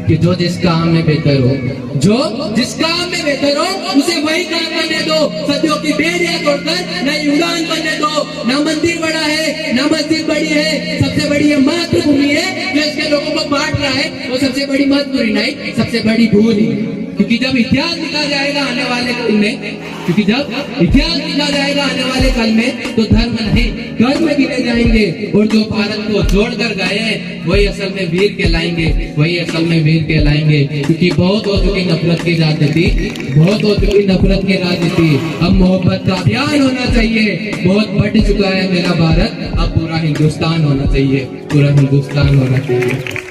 कि जो जिस काम में बेहतर हो, जो जिस काम में बेहतर हो उसे वही काम करने दो। सदियों की बेड़ियां तोड़कर नई उड़ान बनने दो। ना मंदिर बड़ा है, ना मस्जिद बड़ी है, सबसे बड़ी ये मातृभूमि है जो इसके लोगों को बांट रहा है। वो सबसे बड़ी मजबूरी नहीं, सबसे बड़ी भूल ही। क्योंकि जब इतिहास लिखा जाएगा आने वाले कल में, क्योंकि जब इतिहास लिखा जाएगा आने वाले कल में, तो धर्म नहीं कर्म गिने जाएंगे। और जो भारत को जोड़कर गए हैं वही असल में वीर कहलाएंगे, वही असल में वीर कहलाएंगे। क्योंकि बहुत हो चुकी नफरत की राजनीति, बहुत हो चुकी नफरत की राजनीति। अब मोहब्बत का अभियान होना चाहिए। बहुत बढ़ चुका है मेरा भारत, अब पूरा हिंदुस्तान होना चाहिए, पूरा हिंदुस्तान होना चाहिए।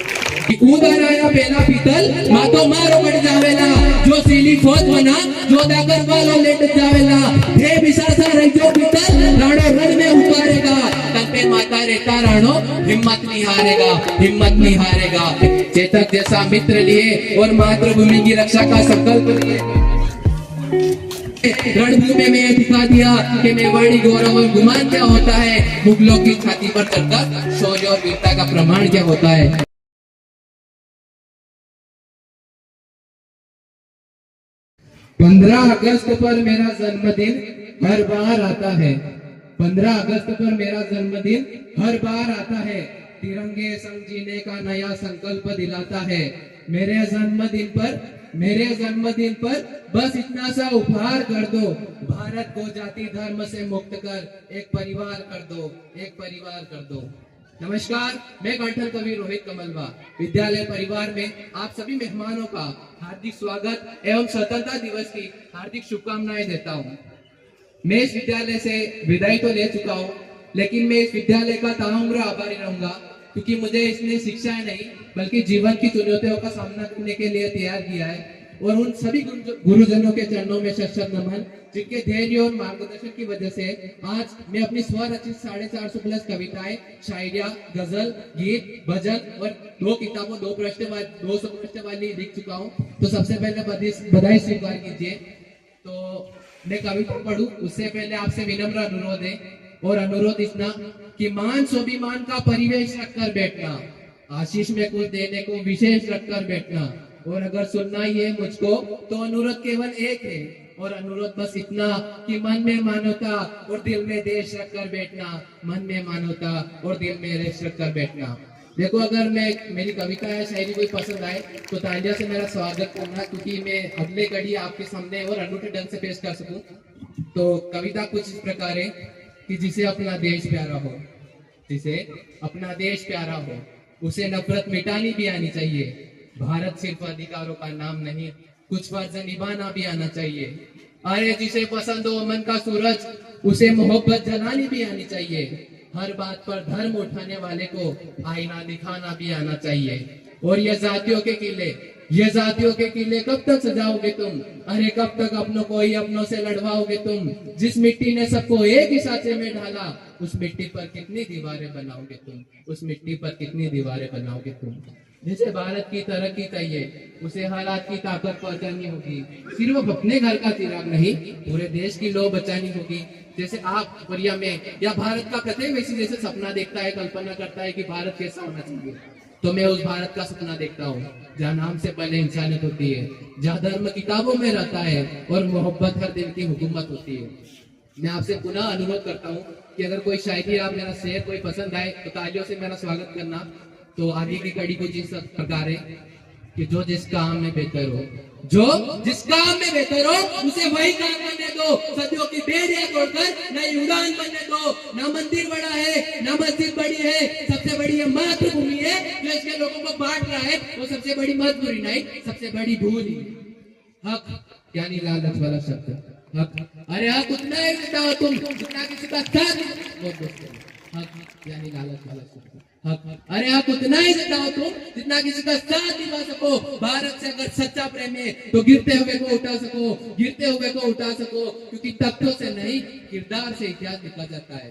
उधर आया बेला पीतल मातो मारो बढ़ जावेला, जो सीली फौज बना जो दागर वालों लेट जावेला। हे बिसासा रही जो पीतल राणो रण में उतारेगा, तन पे माता रहता राणो हिम्मत नहीं हारेगा, हिम्मत नहीं हारेगा। चेतक जैसा मित्र लिए और मातृभूमि की रक्षा का संकल्प लिए रणभूमि में दिखा दिया कि मेवाड़ी गौरव और गुमान क्या होता है। मुगलों की छाती पर चढ़कर शौर्य और वीरता का प्रमाण क्या होता है। 15 अगस्त पर मेरा जन्मदिन हर बार आता है। 15 अगस्त पर मेरा जन्मदिन हर बार आता है। तिरंगे संग जीने का नया संकल्प दिलाता है। मेरे जन्मदिन पर बस इतना सा उपहार कर दो। भारत को जाति धर्म से मुक्त कर एक परिवार कर दो, एक परिवार कर दो। नमस्कार, मैं कंठल कवि रोहित कमलवा विद्यालय परिवार में आप सभी मेहमानों का हार्दिक स्वागत एवं स्वतंत्रता दिवस की हार्दिक शुभकामनाएं देता हूं। मैं इस विद्यालय से विदाई तो ले चुका हूं, लेकिन मैं इस विद्यालय का ताउम्र आभारी रहूंगा, क्योंकि मुझे इसने शिक्षाएं नहीं बल्कि जीवन की चुनौतियों का सामना करने के लिए तैयार किया है। और उन सभी गुरुजनों के चरणों में शत नमन, जिनके धैर्य और मार्गदर्शन की वजह से आज मैं अपनी स्वरचित 450 प्लस कविताएं, शायरिया, गजल, गीत, भजन और 2 किताबों 200 पृष्ठ वाली लिख चुका हूं। तो सबसे पहले बधाई स्वीकार कीजिए। तो मैं कविता पढ़ूं उससे पहले आपसे विनम्र अनुरोध है, और अनुरोध इतना कि मान स्वाभिमान का परिवेश रखकर बैठना, आशीष में कुछ देने को विशेष रखकर बैठना। और अगर सुनना ही है मुझको तो अनुरोध केवल एक है, और अनुरोध बस इतना कि मन में मानवता और दिल में देश रखकर बैठना, मन में मानवता और दिल में देश रखकर बैठना। देखो, अगर मेरी कविता या शायरी कोई पसंद आए तो तालियां से मेरा स्वागत करना, क्योंकि मैं अगले कड़ी आपके सामने और अनूठे ढंग से पेश कर सकूं। तो कविता कुछ इस प्रकार है कि जिसे अपना देश प्यारा हो, जिसे अपना देश प्यारा हो, उसे नफरत मिटानी भी आनी चाहिए। भारत सिर्फ अधिकारों का नाम नहीं, कुछ फर्ज निभाना भी आना चाहिए। अरे जिसे पसंद हो मन का सूरज, उसे मोहब्बत जलानी भी आनी चाहिए। हर बात पर धर्म उठाने वाले को आईना दिखाना भी आना चाहिए। और ये जातियों के किले कब तक सजाओगे तुम? अरे कब तक अपनों को ही अपनों से लड़वाओगे तुम? जिस मिट्टी ने सबको एक ही सांचे में ढाला, उस मिट्टी पर कितनी दीवारें बनाओगे तुम? उस मिट्टी पर कितनी दीवारें बनाओगे तुम? जिसे भारत की तरक्की चाहिए, उसे हालात की ताकत पहचाननी होगी। सिर्फ अपने घर का चिराग नहीं, पूरे देश की लौ बचानी होगी। जैसे आप और या मैं या भारत का प्रत्येक व्यक्ति जैसे सपना देखता है, कल्पना करता है कि भारत कैसा होना चाहिए, तो मैं उस भारत का सपना देखता हूँ जहाँ नाम से पहले इंसानियत होती है, जहाँ धर्म किताबों में रहता है और मोहब्बत हर दिल की हुकूमत होती है। मैं आपसे पुनः अनुरोध करता हूँ कि अगर कोई शायरी आप मेरा शेर कोई पसंद आए तो तालियों से मेरा स्वागत करना। तो आगे की कड़ी कुछ इस प्रकार है कि जो जिस काम में बेहतर हो, जो जिस काम में बेहतर हो उसे वही काम करने दो। सदियों की बेड़ियां तोड़कर नई उड़ान बनने दो। ना मंदिर बड़ा है, ना मस्जिद बड़ी है, सबसे बड़ी ये मातृभूमि है जो इसके लोगों को बांट रहा है। वो सबसे बड़ी मजबूरी नहीं, सबसे बड़ी भूल ही। हक यानी लालच वाला शब्द हक। अरे हक उतना ही देता हो तुम जितना किसी का साथ। हक यानी लालच वाला शब्द हक। अरे आप उतना ही देता हो तुम जितना किसी का साथ निभा सको। भारत से अगर सच्चा प्रेम है तो गिरते हुए को उठा सको, गिरते हुए को उठा सको। क्योंकि तख्तों से नहीं किरदार से इतिहास लिखा जाता है,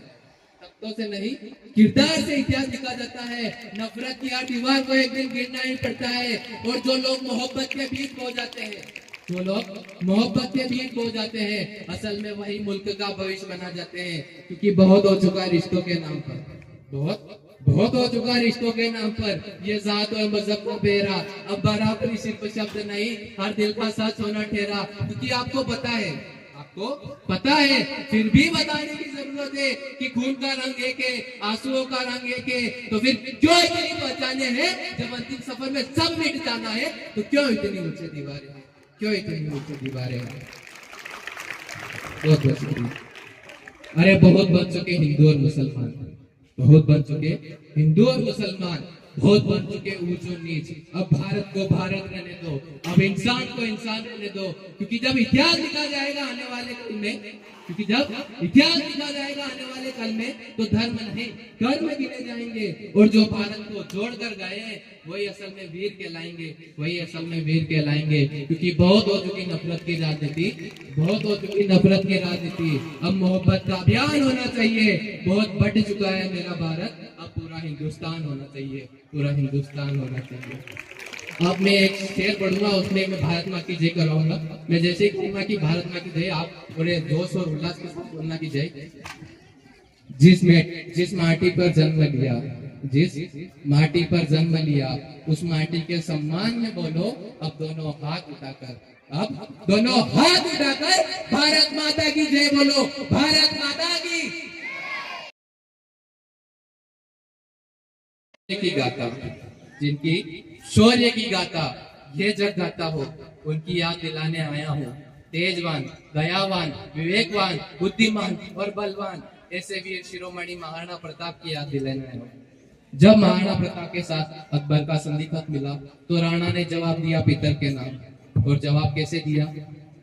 तख्तों से नहीं किरदार से इतिहास लिखा जाता है। नफरत की हर दीवार को एक दिन गिरना ही पड़ता है। और जो लोग मोहब्बत के बीच खो जाते हैं, जो लोग मोहब्बत के बीच खो जाते हैं, असल में वही मुल्क का भविष्य बना जाते हैं। क्योंकि बहुत हो चुका है रिश्तों के नाम पर, बहुत बहुत हो चुका रिश्तों के नाम पर ये जात और मजहब का फेरा, अब बराबरी सिर्फ शब्द नहीं हर दिल का सच होना ठहरा। क्योंकि आपको पता है फिर भी बताने की जरूरत है कि खून का रंग एक है, आंसुओं का रंग एक है, तो फिर क्यों इतनी पहचाने हैं? जब अंतिम सफर में सब मिट जाना है तो क्यों इतनी ऊंची दीवारें, क्यों इतनी ऊंची दीवारें? बहुत बहुत शुक्रिया। अरे बहुत बन चुके हिंदू और मुसलमान, बहुत बन चुके हिंदू और मुसलमान, बहुत बन चुके ऊंच और नीच। अब भारत को भारत रहने दो, अब इंसान को इंसान रहने दो। क्योंकि जब इतिहास लिखा जाएगा आने वाले कल में, क्योंकि जब इतिहास लिखा जाएगा आने वाले कल में, तो धर्म नहीं कर्म गिने जाएंगे। और जो भारत को जोड़कर गए हैं वही असल में वीर कहलाएंगे, वही असल में वीर कहलाएंगे। क्योंकि बहुत हो चुकी नफरत की राजनीति, बहुत हो चुकी नफरत की राजनीति। अब मोहब्बत का अभियान होना चाहिए। बहुत बढ़ चुका है मेरा भारत, अब पूरा हिंदुस्तान होना चाहिए, पूरा हिंदुस्तान होना चाहिए। अब मैं एक शेर पढ़ूंगा, उसमें मैं भारत माँ की जय कराऊंगा। मैं जैसे ही कहूंगा कि भारत माँ की जय, आप बड़े जोश और उल्लास के साथ बोलना की जय। जिस माटी पर जन्म लिया, जिस माटी पर जन्म लिया, उस माटी के सम्मान में बोलो अब दोनों हाथ उठाकर, अब दोनों हाथ उठाकर भारत माता की जय बोलो, भारत माता की गाथा, जिनकी शौर्य की गाथा ये जग गाता हो, उनकी याद दिलाने आया हूँ। तेजवान, दयावान, विवेकवान, बुद्धिमान और बलवान ऐसे वीर शिरोमणि महाराणा प्रताप की याद दिलाने आया हूँ। जब महाराणा प्रताप के साथ अकबर का संधि खत मिला तो राणा ने जवाब दिया पितर के नाम। और जवाब कैसे दिया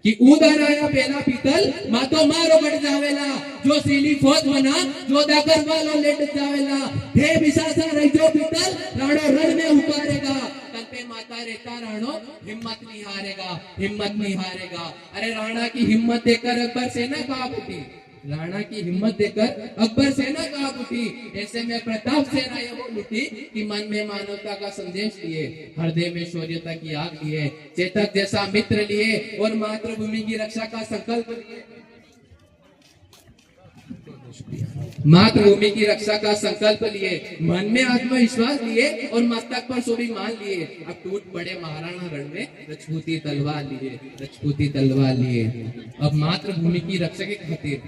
कि उधर आया पहला पीतल मातो मारो कट जावेला, जो सीली फौज बना जो दाकर वालो लेट जावेला, हे विशासा रही जो पीतल राणो रण में उतारेगा, तन पे माता रहता राणो हिम्मत नहीं हारेगा, हिम्मत नहीं हारेगा। अरे राणा की हिम्मत देखकर अकबर सेना कांप उठी, राणा की हिम्मत देखकर अकबर सेना कांप उठी। ऐसे में प्रताप सेना ये बोल उठी कि मन में मानवता का संदेश लिए, हृदय में शौर्यता की आग लिए, चेतक जैसा मित्र लिए और मातृभूमि की रक्षा का संकल्प लिए, मातृभूमि की रक्षा का संकल्प लिए, मन में आत्मविश्वास लिए और मस्तक पर स्वाभिमान लिए। अब टूट पड़े महाराणा रण में राजपूती तलवार लिए, राजपूती तलवार लिए। अब मातृभूमि की रक्षा के खातिर,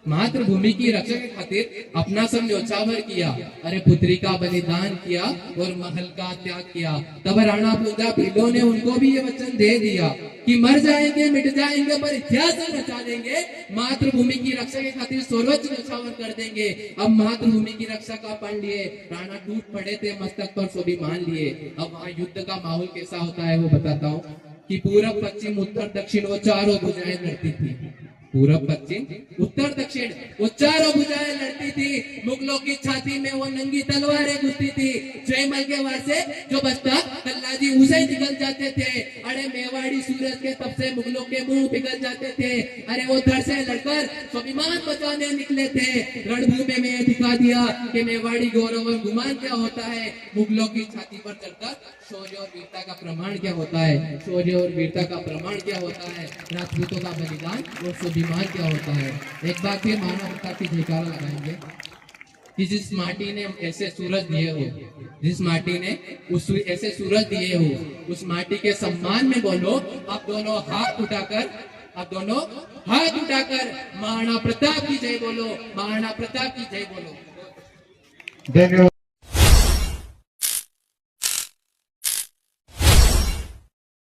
मातृभूमि की रक्षा के खातिर अपना सब न्योछावर किया। अरे पुत्री का बलिदान किया और महल का त्याग किया। तब राणा प्रताप भीलों ने उनको भी ये वचन दे दिया कि मर जाएंगे मिट जाएंगे पर इतिहास रचा देंगे, मातृभूमि की रक्षा के खातिर सर्वोच्च न्योछावर कर देंगे। अब मातृभूमि की रक्षा का पढ़ लिए, राणा टूट पड़े थे मस्तक पर स्वाभिमान लिए। अब वहाँ युद्ध का माहौल कैसा होता है वो बताता हूँ कि पूरब पश्चिम उत्तर दक्षिण वो चारों भुजाएं लड़ती थी, पूरब पश्चिम उत्तर दक्षिण वो चारों भुजाएं लड़ती थी। मुगलों की छाती में वो नंगी तलवारें घुसती थी। जयमल के वार से जो बचता कल्लाजी उसे निकल जाते थे। अरे मेवाड़ी सूरज के तब से मुगलों के मुंह पिघल जाते थे। अरे वो धड़ से लड़कर स्वाभिमान बचाने निकले थे। रणभूमि में दिखा दिया कि मेवाड़ी गौरव और गुमान क्या होता है। मुगलों की छाती पर चढ़कर शौर्य और वीरता का प्रमाण क्या होता है, शौर्य और वीरता का प्रमाण क्या होता है, राजपूतों का बलिदान और स्वाभिमान क्या होता है। एक बार फिर महाराणा प्रताप की जयकारा लगाएंगे कि जिस माटी ने ऐसे सूरज दिए हो, जिस माटी ने उस ऐसे सूरज दिए हो, उस माटी के सम्मान में बोलो आप दोनों हाथ उठाकर, आप दोनों हाथ उठाकर महाराणा प्रताप की जय बोलो, महाराणा प्रताप की जय बोलो। धन्यवाद।